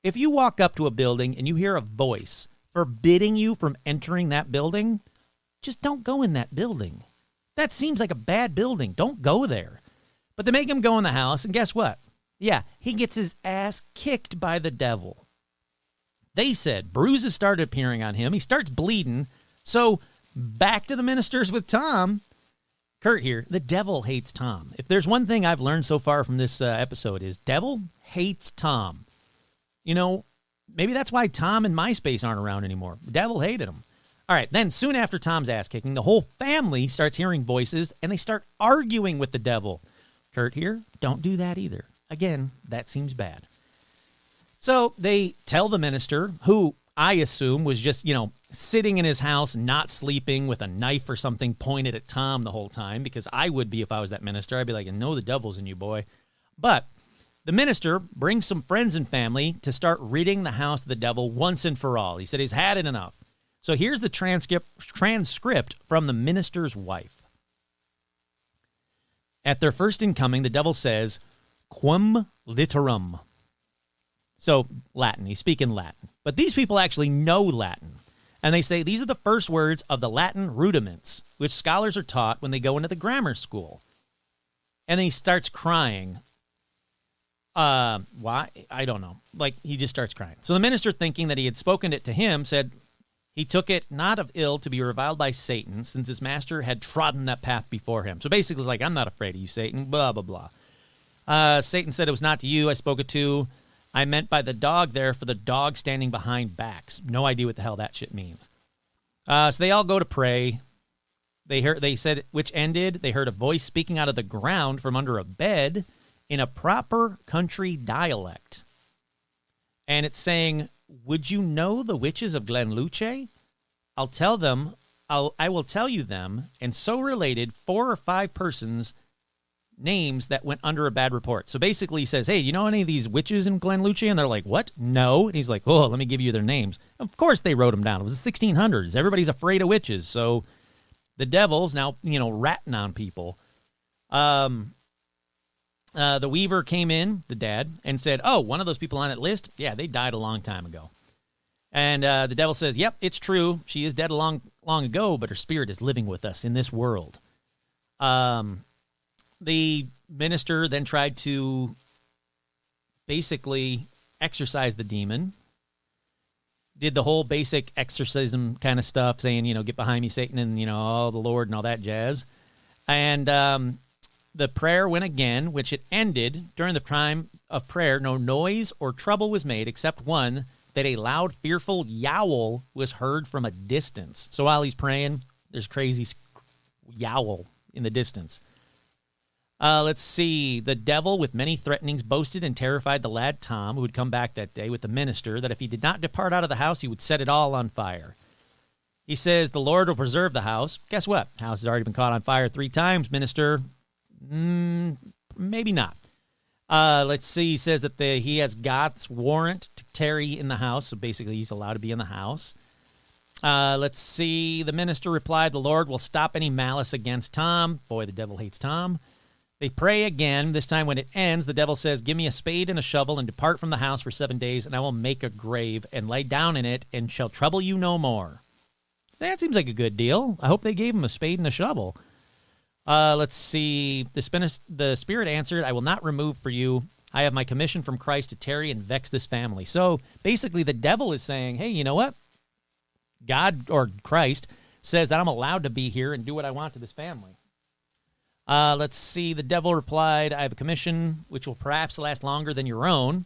If you walk up to a building and you hear a voice forbidding you from entering that building, just don't go in that building. That seems like a bad building. Don't go there. But they make him go in the house, and guess what? Yeah, he gets his ass kicked by the devil. They said bruises started appearing on him. He starts bleeding. So back to the ministers with Tom. Kurt here, the devil hates Tom. If there's one thing I've learned so far from this episode is devil hates Tom. Maybe that's why Tom and MySpace aren't around anymore. The devil hated him. All right, then soon after Tom's ass kicking, the whole family starts hearing voices, and they start arguing with the devil. Kurt here, don't do that either. Again, that seems bad. So they tell the minister, who I assume was just, sitting in his house, not sleeping, with a knife or something pointed at Tom the whole time, because I would be if I was that minister. I'd be like, no, the devil's in you, boy. But the minister brings some friends and family to start ridding the house of the devil once and for all. He said he's had it enough. So here's the transcript from the minister's wife. At their first incoming, the devil says, quum litterum. So Latin, he's speaking Latin. But these people actually know Latin. And they say these are the first words of the Latin rudiments, which scholars are taught when they go into the grammar school. And then he starts crying. Why? I don't know. He just starts crying. So the minister, thinking that he had spoken it to him, said he took it not of ill to be reviled by Satan, since his master had trodden that path before him. So basically, I'm not afraid of you, Satan, blah, blah, blah. Satan said it was not to you I spoke it to. I meant by the dog there for the dog standing behind backs. No idea what the hell that shit means. So they all go to pray. They said, which ended, they heard a voice speaking out of the ground from under a bed in a proper country dialect. And it's saying, would you know the witches of Glenluce? I'll tell them, I will tell you them, and so related 4 or 5 persons' names that went under a bad report. So basically he says, hey, you know any of these witches in Glenluce? And they're like, what? No. And he's like, oh, let me give you their names. Of course they wrote them down. It was the 1600s. Everybody's afraid of witches. So the devil's now, ratting on people. The Weaver came in, the dad, and said, oh, one of those people on that list? Yeah, they died a long time ago. And the devil says, yep, it's true. She is dead long ago, but her spirit is living with us in this world. The minister then tried to basically exorcise the demon. Did the whole basic exorcism kind of stuff, saying, get behind me, Satan, and, all the Lord and all that jazz. And the prayer went again, which it ended. During the time of prayer, no noise or trouble was made, except one, that a loud, fearful yowl was heard from a distance. So while he's praying, there's crazy yowl in the distance. Let's see. The devil, with many threatenings, boasted and terrified the lad Tom, who would come back that day with the minister, that if he did not depart out of the house, he would set it all on fire. He says, the Lord will preserve the house. Guess what? House has already been caught on fire 3 times, minister. Maybe not. Let's see. He says that he has God's warrant to tarry in the house. So basically, he's allowed to be in the house. Let's see. The minister replied, the Lord will stop any malice against Tom. Boy, the devil hates Tom. They pray again. This time when it ends, the devil says, give me a spade and a shovel and depart from the house for 7 days, and I will make a grave and lay down in it and shall trouble you no more. That seems like a good deal. I hope they gave him a spade and a shovel. Let's see. The spirit answered, I will not remove for you. I have my commission from Christ to tarry and vex this family. So basically the devil is saying, hey, you know what? God or Christ says that I'm allowed to be here and do what I want to this family. Let's see. The devil replied, I have a commission which will perhaps last longer than your own.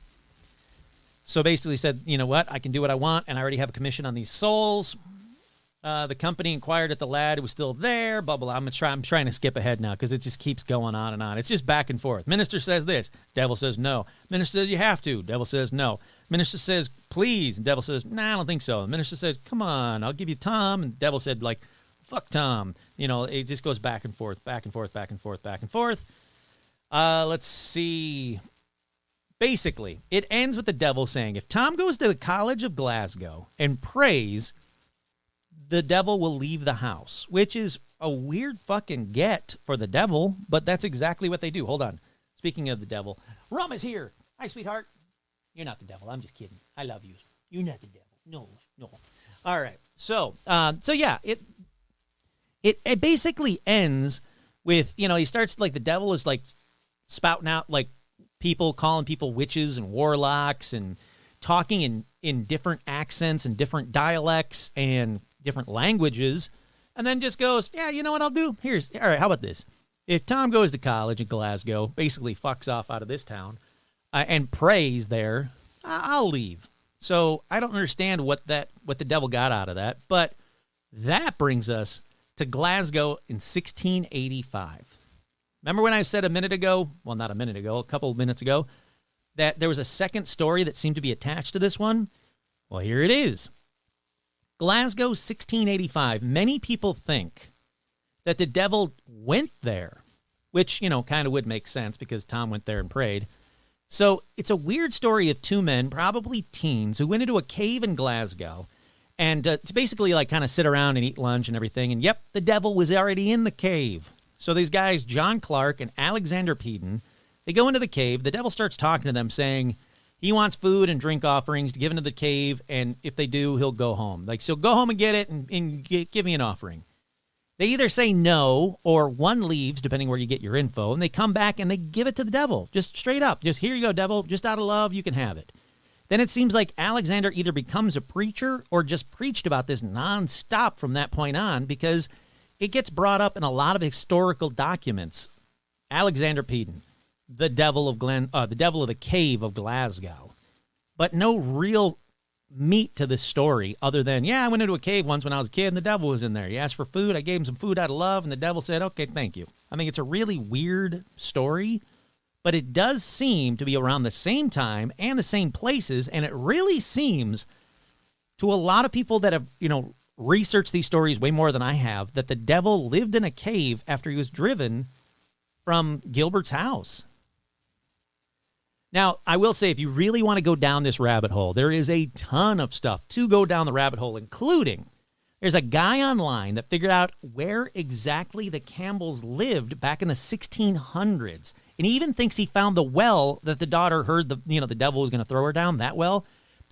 So basically said, you know what? I can do what I want, and I already have a commission on these souls. The company inquired at the lad who was still there, blah, blah, blah. I'm trying to skip ahead now because it just keeps going on and on. It's just back and forth. Minister says this. Devil says no. Minister says you have to. Devil says no. Minister says please. And devil says, nah, I don't think so. The minister said, come on, I'll give you Tom. And devil said, like, fuck Tom. It just goes back and forth, back and forth, back and forth, back and forth. Let's see. Basically, it ends with the devil saying, if Tom goes to the College of Glasgow and prays, the devil will leave the house, which is a weird fucking get for the devil, but that's exactly what they do. Hold on. Speaking of the devil, Rum is here. Hi, sweetheart. You're not the devil. I'm just kidding. I love you. You're not the devil. No. All right. So yeah, it basically ends with, he starts like the devil is like spouting out like people, calling people witches and warlocks and talking in different accents and different dialects and different languages, and then just goes, yeah, you know what I'll do? All right, how about this? If Tom goes to college in Glasgow, basically fucks off out of this town, and prays there, I'll leave. So I don't understand what the devil got out of that, but that brings us to Glasgow in 1685. Remember when I said a minute ago, well, not a minute ago, a couple of minutes ago, that there was a second story that seemed to be attached to this one? Well, here it is. Glasgow, 1685. Many people think that the devil went there, which, kind of would make sense because Tom went there and prayed. So it's a weird story of 2 men, probably teens, who went into a cave in Glasgow and to basically like kind of sit around and eat lunch and everything. And yep, the devil was already in the cave. So these guys, John Clark and Alexander Peden, they go into the cave. The devil starts talking to them saying, he wants food and drink offerings to give into the cave, and if they do, he'll go home. Like, so go home and get it and give me an offering. They either say no, or one leaves, depending where you get your info, and they come back and they give it to the devil, just straight up. Just, here you go, devil, just out of love, you can have it. Then it seems like Alexander either becomes a preacher or just preached about this nonstop from that point on, because it gets brought up in a lot of historical documents. Alexander Peden. The devil of the cave of Glasgow. but no real meat to this story other than, yeah, I went into a cave once when I was a kid and the devil was in there. He asked for food. I gave him some food out of love, and the devil said, okay, thank you. I mean, it's a really weird story, but it does seem to be around the same time and the same places, and it really seems to a lot of people that have, researched these stories way more than I have, that the devil lived in a cave after he was driven from Gilbert's house. Now, I will say, if you really want to go down this rabbit hole, there is a ton of stuff to go down the rabbit hole, including there's a guy online that figured out where exactly the Campbells lived back in the 1600s. And he even thinks he found the well that the daughter heard the devil was going to throw her down, that well.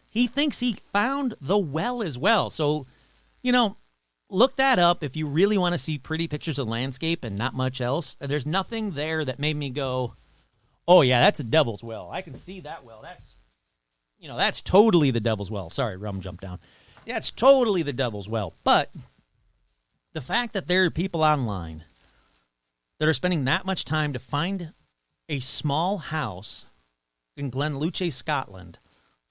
He thinks he found the well as well. So, look that up if you really want to see pretty pictures of landscape and not much else. There's nothing there that made me go, oh, yeah, that's the devil's well. I can see that well. That's totally the devil's well. Sorry, Rum jumped down. Yeah, it's totally the devil's well. But the fact that there are people online that are spending that much time to find a small house in Glenluce, Scotland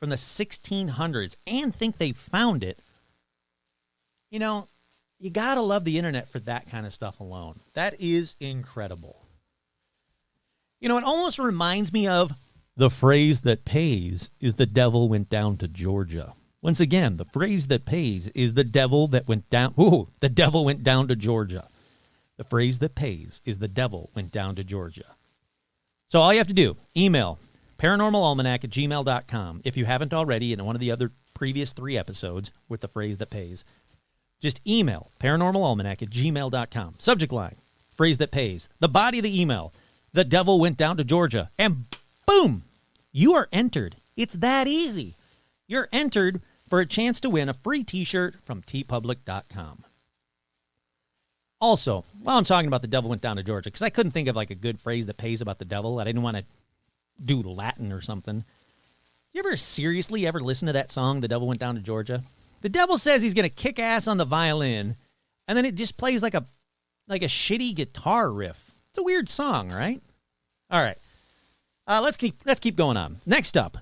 from the 1600s and think they found it, you got to love the internet for that kind of stuff alone. That is incredible. It almost reminds me of the phrase that pays is the devil went down to Georgia. Once again, the phrase that pays is the devil that went down. Ooh, the devil went down to Georgia. The phrase that pays is the devil went down to Georgia. So all you have to do, email paranormalalmanac@gmail.com. If you haven't already in one of the other previous 3 episodes with the phrase that pays, just email paranormalalmanac@gmail.com. Subject line, phrase that pays. The body of the email, the devil went down to Georgia. And boom, you are entered. It's that easy. You're entered for a chance to win a free t-shirt from tpublic.com. Also, while I'm talking about the devil went down to Georgia, because I couldn't think of a good phrase that pays about the devil. I didn't want to do Latin or something. You ever seriously ever listen to that song, The Devil Went Down to Georgia? The devil says he's going to kick ass on the violin, and then it just plays like a shitty guitar riff. It's a weird song, right? All right. Let's keep going on. Next up,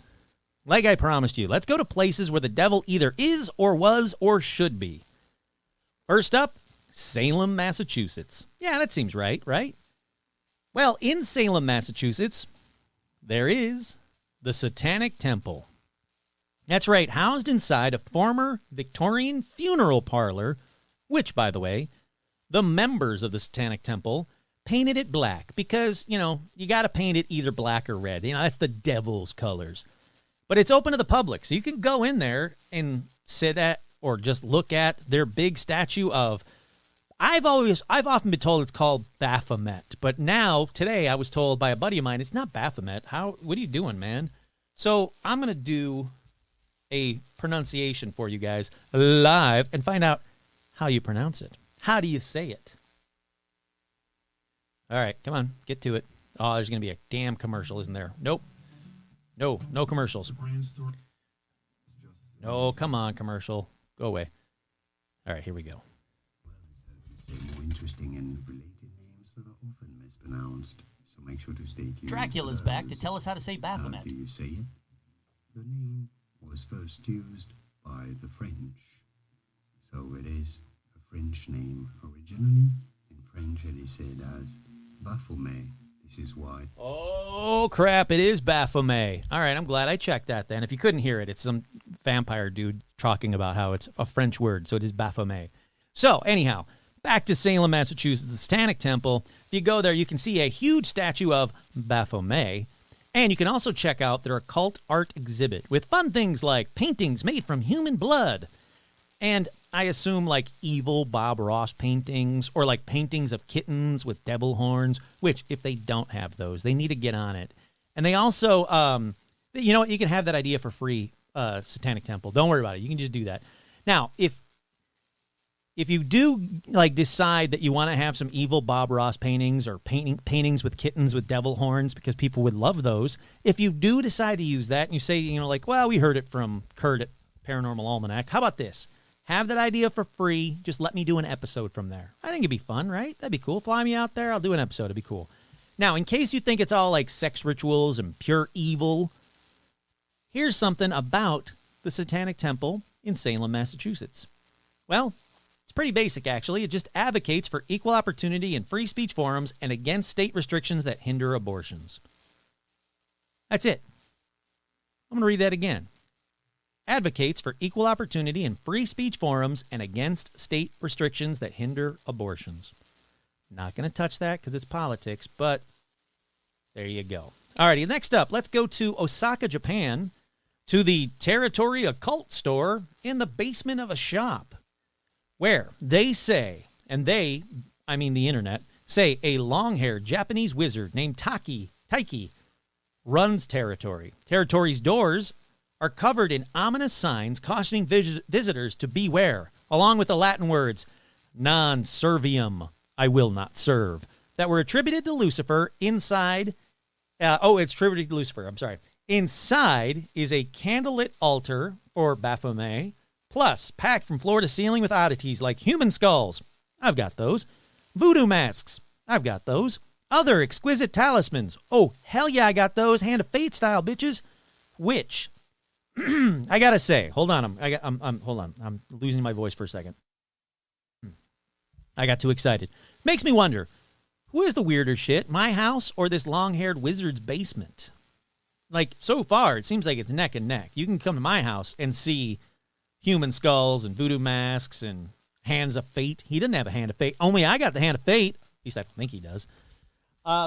like I promised you, let's go to places where the devil either is or was or should be. First up, Salem, Massachusetts. Yeah, that seems right? Well, in Salem, Massachusetts, there is the Satanic Temple. That's right, housed inside a former Victorian funeral parlor, which, by the way, the members of the Satanic Temple painted it black because, you got to paint it either black or red. That's the devil's colors. But it's open to the public, so you can go in there and sit at or just look at their big statue of, I've often been told it's called Baphomet, but today I was told by a buddy of mine, it's not Baphomet. What are you doing, man? So I'm going to do a pronunciation for you guys live and find out how you pronounce it. How do you say it? All right, come on, get to it. Oh, there's going to be a damn commercial, isn't there? Nope. No commercials. No, come on, commercial. Go away. All right, here we go. More interesting and related names that are often mispronounced, so make sure to stay curious. Dracula's back to tell us how to say Baphomet. How do you say it? The name was first used by the French, so it is a French name originally. In French, it is said as Baphomet. This is why. Oh, crap, it is Baphomet. All right, I'm glad I checked that then. If you couldn't hear it, it's some vampire dude talking about how it's a French word, so it is Baphomet. So, anyhow, back to Salem, Massachusetts, the Satanic Temple. If you go there, you can see a huge statue of Baphomet. And you can also check out their occult art exhibit with fun things like paintings made from human blood. And I assume evil Bob Ross paintings or paintings of kittens with devil horns, which if they don't have those, they need to get on it. And they also, you know what, you can have that idea for free, Satanic Temple. Don't worry about it. You can just do that. Now, if you do decide that you want to have some evil Bob Ross paintings or paintings with kittens with devil horns, because people would love those, if you do decide to use that and you say, well, we heard it from Kurt at Paranormal Almanac, how about this? Have that idea for free. Just let me do an episode from there. I think it'd be fun, right? That'd be cool. Fly me out there. I'll do an episode. It'd be cool. Now, in case you think it's all sex rituals and pure evil, Here's something about the Satanic Temple in Salem, Massachusetts. Well, it's pretty basic, actually. It just advocates for equal opportunity in free speech forums and against state restrictions that hinder abortions. That's it. I'm going to read that again. Advocates for equal opportunity in free speech forums and against state restrictions that hinder abortions. Not going to touch that because it's politics, but there you go. Alrighty, next up, let's go to Osaka, Japan, to the Territory Occult store in the basement of a shop, where they say, and they, I mean the internet, say a long-haired Japanese wizard named Taiki runs Territory. Territory's doors are covered in ominous signs cautioning visitors to beware, along with the Latin words, non serviam, I will not serve, that were attributed to Lucifer inside. It's attributed to Lucifer, I'm sorry. Inside is a candlelit altar for Baphomet, plus packed from floor to ceiling with oddities like human skulls. I've got those. Voodoo masks. I've got those. Other exquisite talismans. Oh, hell yeah, I got those. Hand of Fate style, bitches. Which, I gotta say, hold on. Hold on. I'm losing my voice for a second. I got too excited. Makes me wonder, who is the weirder shit, my house or this long-haired wizard's basement? Like, so far, it seems like it's neck and neck. You can come to my house and see human skulls and voodoo masks and hands of fate. He doesn't have a hand of fate. Only I got the hand of fate. At least I think he does.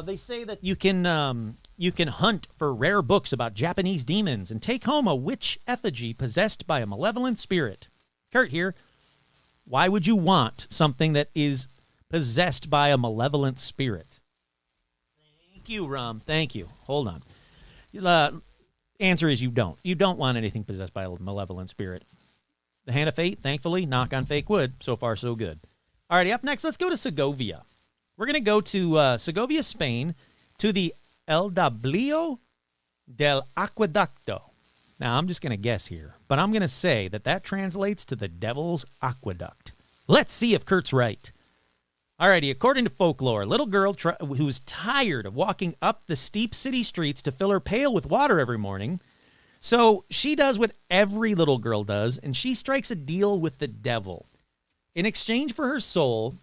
They say that you can hunt for rare books about Japanese demons and take home a witch effigy possessed by a malevolent spirit. Kurt here. Why would you want something that is possessed by a malevolent spirit? Thank you, Rum. Thank you. Hold on. Answer is you don't. You don't want anything possessed by a malevolent spirit. The Hand of Fate, thankfully, knock on fake wood. So far, so good. Alrighty, up next, let's go to Segovia. We're going to go to Segovia, Spain, to the El Dablillo del Aqueducto. Now, I'm just going to guess here, but I'm going to say that translates to the Devil's Aqueduct. Let's see if Kurt's right. Alrighty, according to folklore, a little girl who's tired of walking up the steep city streets to fill her pail with water every morning, so she does what every little girl does, and she strikes a deal with the devil. In exchange for her soul,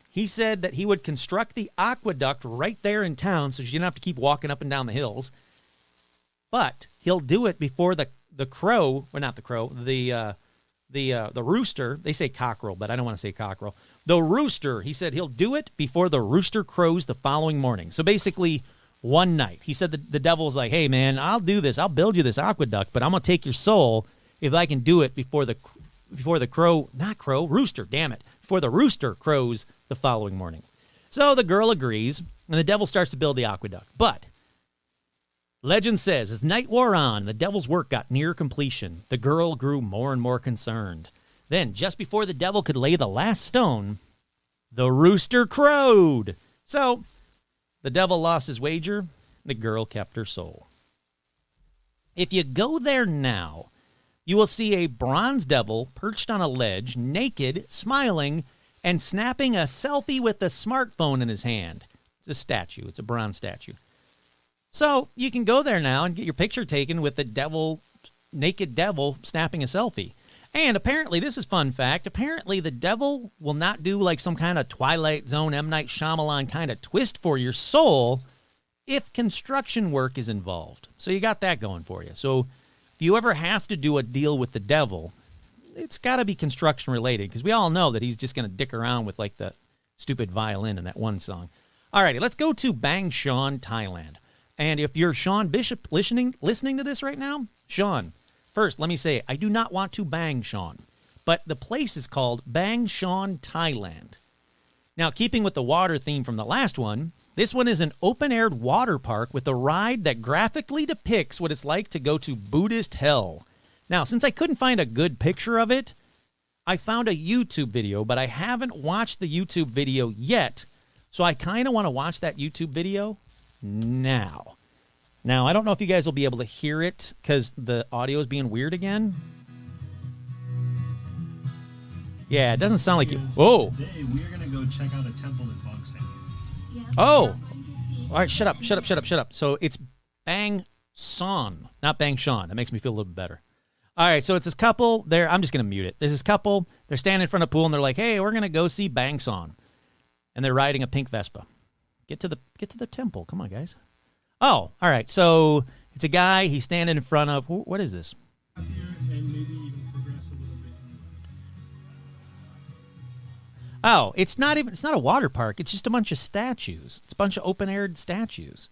he said that he would construct the aqueduct right there in town so she didn't have to keep walking up and down the hills. But he'll do it before the crow, or not the crow, the rooster. They say cockerel, but I don't want to say cockerel. The rooster, he said he'll do it before the rooster crows the following morning. So basically, one night, he said the devil's like, hey, man, I'll do this. I'll build you this aqueduct, but I'm going to take your soul if I can do it before the rooster, damn it, before the rooster crows the following morning. So the girl agrees, and the devil starts to build the aqueduct. But legend says, as night wore on, the devil's work got near completion. The girl grew more and more concerned. Then, just before the devil could lay the last stone, the rooster crowed. So, the devil lost his wager. The girl kept her soul. If you go there now, you will see a bronze devil perched on a ledge, naked, smiling, and snapping a selfie with a smartphone in his hand. It's a statue. It's a bronze statue. So, you can go there now and get your picture taken with the naked devil snapping a selfie. And apparently, this is fun fact, apparently the devil will not do like some kind of Twilight Zone, M. Night Shyamalan kind of twist for your soul if construction work is involved. So you got that going for you. So if you ever have to do a deal with the devil, it's got to be construction related, because we all know that he's just going to dick around with like the stupid violin in that one song. Alrighty, let's go to Bang Shawn, Thailand. And if you're Sean Bishop listening to this right now, Sean, first, let me say, I do not want to bang Sean, but the place is called Bang Shawn, Thailand. Now, keeping with the water theme from the last one, this one is an open-air water park with a ride that graphically depicts what it's like to go to Buddhist hell. Now, since I couldn't find a good picture of it, I found a YouTube video, but I haven't watched the YouTube video yet, so I kind of want to watch that YouTube video now. Now, I don't know if you guys will be able to hear it because the audio is being weird again. Yeah, it doesn't sound like you. Whoa. Today we're going to go check out a temple that bugs in. Oh. All right, shut up. So it's Bang Son, not Bang Sean. That makes me feel a little bit better. All right, so it's this couple there. I'm just going to mute it. There's this couple. They're standing in front of the pool, and they're like, hey, we're going to go see Bang Son. And they're riding a pink Vespa. Get to the temple. Come on, guys. Oh, all right. So it's a guy. He's standing in front of, what is this? Here and maybe even progress a little bit. Oh, it's not a water park. It's just a bunch of statues. It's a bunch of open-aired statues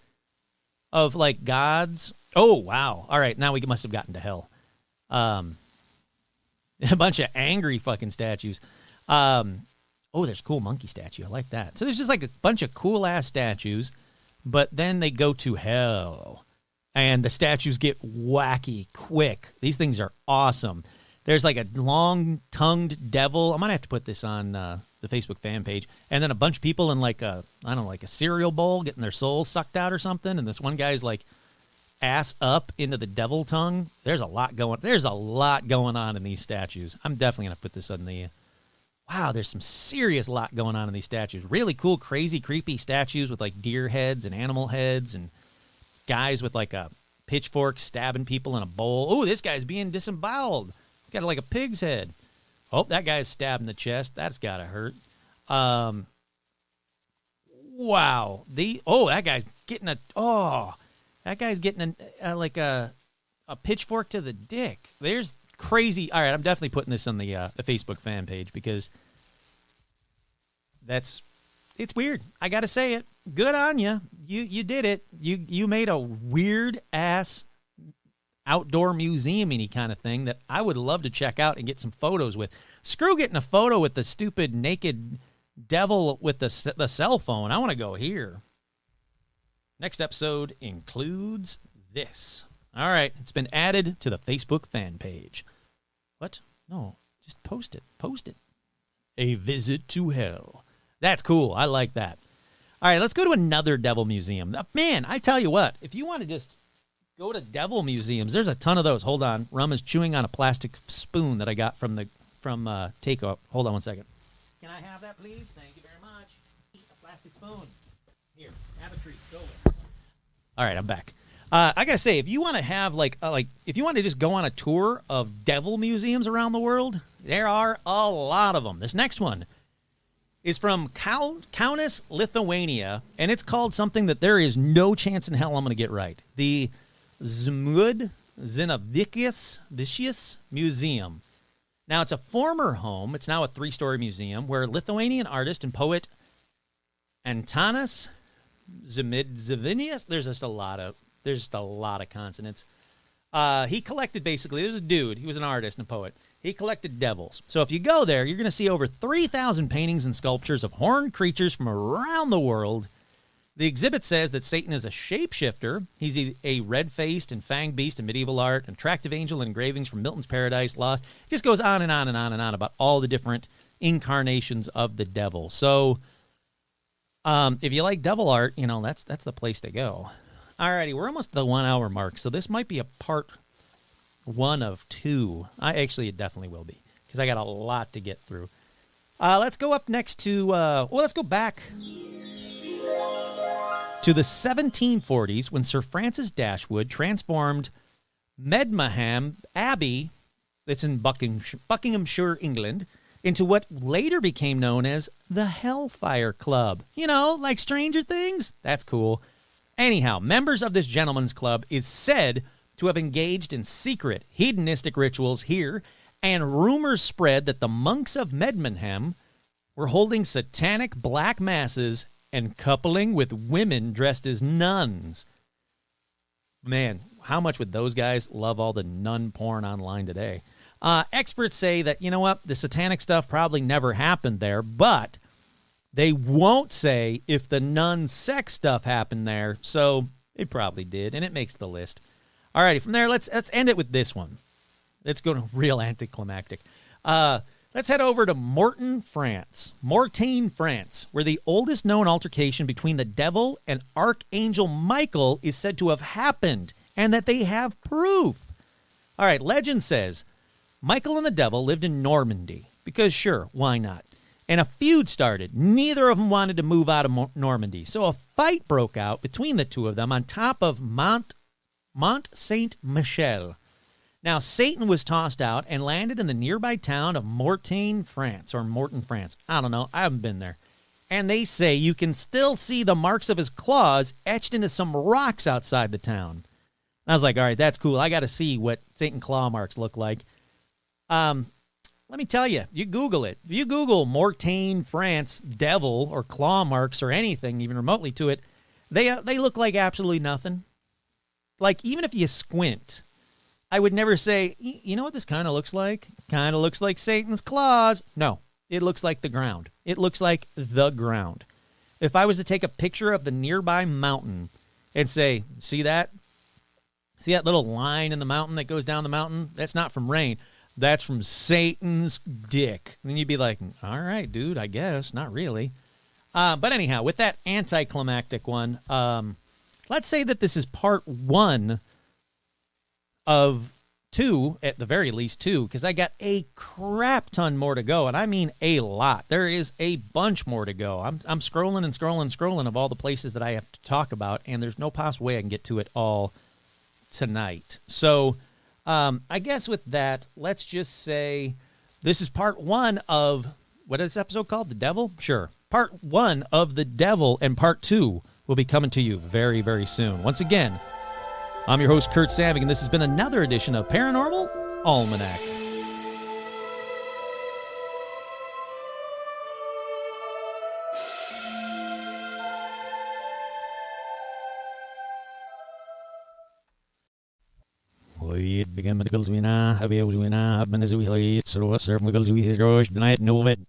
of, like, gods. Oh, wow. All right, now we must have gotten to hell. A bunch of angry fucking statues. Oh, there's a cool monkey statue. I like that. So there's just like a bunch of cool-ass statues, but then they go to hell, and the statues get wacky quick. These things are awesome. There's like a long-tongued devil. I'm going to have to put this on the Facebook fan page. And then a bunch of people in like a cereal bowl getting their souls sucked out or something, and this one guy's like ass up into the devil tongue. There's a lot going on in these statues. I'm definitely going to put this on the... Wow, there's some serious lot going on in these statues. Really cool, crazy, creepy statues with like deer heads and animal heads and guys with like a pitchfork stabbing people in a bowl. Oh, this guy's being disemboweled. Got like a pig's head. Oh, that guy's stabbed in the chest. That's got to hurt. Wow. That guy's getting a pitchfork to the dick. There's crazy. All right, I'm definitely putting this on the Facebook fan page because it's weird. I got to say it. Good on you. You did it. You made a weird ass outdoor museum-y kind of thing that I would love to check out and get some photos with. Screw getting a photo with the stupid naked devil with the cell phone. I want to go here. Next episode includes this. All right, it's been added to the Facebook fan page. What? No, just post it. Post it. A visit to hell. That's cool. I like that. All right, let's go to another devil museum. Man, I tell you what, if you want to just go to devil museums, there's a ton of those. Hold on. Rum is chewing on a plastic spoon that I got from Takeout. Hold on one second. Can I have that, please? Thank you very much. A plastic spoon. Here, have a treat. Go with. All right, I'm back. I gotta say, if you want to have if you want to just go on a tour of devil museums around the world, there are a lot of them. This next one is from Kaunas, Lithuania, and it's called something that there is no chance in hell I'm going to get right. The Zmud Zinavičius Museum. Now, it's a former home. It's now a 3-story museum where Lithuanian artist and poet Antanas Zimidzevinas, there's just a lot of consonants. He collected, basically, there's a dude. He was an artist and a poet. He collected devils. So if you go there, you're going to see over 3,000 paintings and sculptures of horned creatures from around the world. The exhibit says that Satan is a shapeshifter. He's a red-faced and fanged beast in medieval art, an attractive angel and engravings from Milton's Paradise Lost. It just goes on and on and on and on about all the different incarnations of the devil. So if you like devil art, that's the place to go. Alrighty, we're almost at the 1 hour mark, so this might be a part 1 of 2. It definitely will be, because I got a lot to get through. Let's go up next to, let's go back to the 1740s when Sir Francis Dashwood transformed Medmenham Abbey, that's in Buckinghamshire, England, into what later became known as the Hellfire Club. Like Stranger Things? That's cool. Anyhow, members of this gentleman's club is said to have engaged in secret hedonistic rituals here, and rumors spread that the monks of Medmenham were holding satanic black masses and coupling with women dressed as nuns. Man, how much would those guys love all the nun porn online today? Experts say that, the satanic stuff probably never happened there, but they won't say if the nun sex stuff happened there, so it probably did, and it makes the list. All righty, from there, let's end it with this one. Let's go to real anticlimactic. Let's head over to Mortain, France, where the oldest known altercation between the devil and Archangel Michael is said to have happened, and that they have proof. All right, legend says Michael and the devil lived in Normandy, because sure, why not? And a feud started. Neither of them wanted to move out of Normandy, so a fight broke out between the two of them on top of Mont Mont Saint Michel. Now, Satan was tossed out and landed in the nearby town of Mortain, France, or Morton, France. I don't know. I haven't been there. And they say you can still see the marks of his claws etched into some rocks outside the town. And I was like, all right, that's cool. I got to see what Satan claw marks look like. Let me tell you, you Google it. If you Google Mortain, France, devil, or claw marks, or anything even remotely to it, they look like absolutely nothing. Like, even if you squint, I would never say, you know what this kind of looks like? Kind of looks like Satan's claws. No, it looks like the ground. It looks like the ground. If I was to take a picture of the nearby mountain and say, see that? See that little line in the mountain that goes down the mountain? That's not from rain. That's from Satan's dick. And then you'd be like, all right, dude, I guess. Not really. But anyhow, with that anticlimactic one, let's say that this is part 1 of 2, at the very least 2, because I got a crap ton more to go, and I mean a lot. There is a bunch more to go. I'm scrolling and scrolling and scrolling of all the places that I have to talk about, and there's no possible way I can get to it all tonight. So I guess with that, let's just say this is part 1 of, what is this episode called? The Devil? Sure. Part 1 of The Devil, and part 2 will be coming to you very, very soon. Once again, I'm your host, Kurt Savig, and this has been another edition of Paranormal Almanac. ويد بجمد قلبنا أبي وزوينا أبن زوي هاي سروا سرف مقلزوي هجوش بنايت نوفد